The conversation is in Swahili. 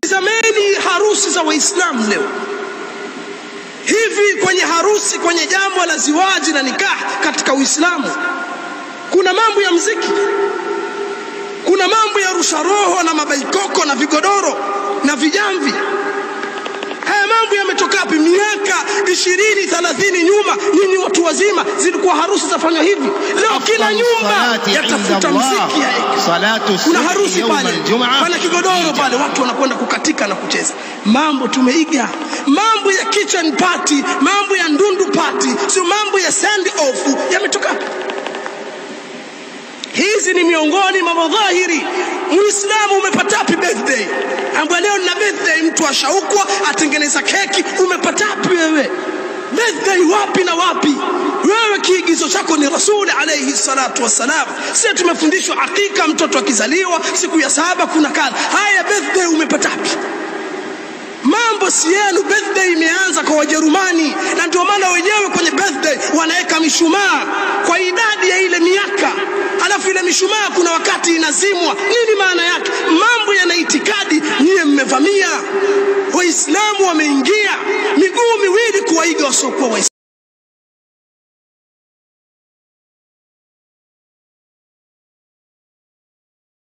Zameni harusi za Waislamu leo. Hivi kwenye harusi, kwenye jambo la ziwaji na nikah katika Uislamu, kuna mambo ya muziki, kuna mambo ya rusha roho na mabaikoko na vigodoro na vijamvi. Haya mambo yametoka wapi? Miaka 20 30 nyuma, nyinyi watu wazima, zilikuwa harusi zafanywa hivi. Leo kila nyumba yatafuta muziki. Kuna harusi pale, pana kigodoro pale, watu wanakwenda kukatika na kucheza. Mambo tumeiga, mambo ya kitchen party, mambo ya ndundu party, sio mambo ya send off. Yametoka wapi? Hizi ni miongoni mwa madhahiri. Muislamu umepata wapi birthday? Ambapo leo na birthday mtu ashaukwa atengeneza keki, umepata wapi wewe? Birthday wapi na wapi? Wewe kiigizo chako ni Rasul alayhi salatu wasalam. Sisi tumefundishwa hakika, mtoto akizaliwa siku ya 7 kuna kadha. Haya birthday umepata wapi? Mambo si yenu. Birthday imeanza kwa Wajerumani, na ndio maana wenyewe kwenye birthday wanaweka mishumaa kwa idadi ya ile miaka. Alafu ile mishumaa kuna wakati inazimwa. Nini maana yake? Mambo yana itikadi, nyie mmevamia. Waislamu wameingia miguu miwili kuwaiga wasiokuwa Waislamu.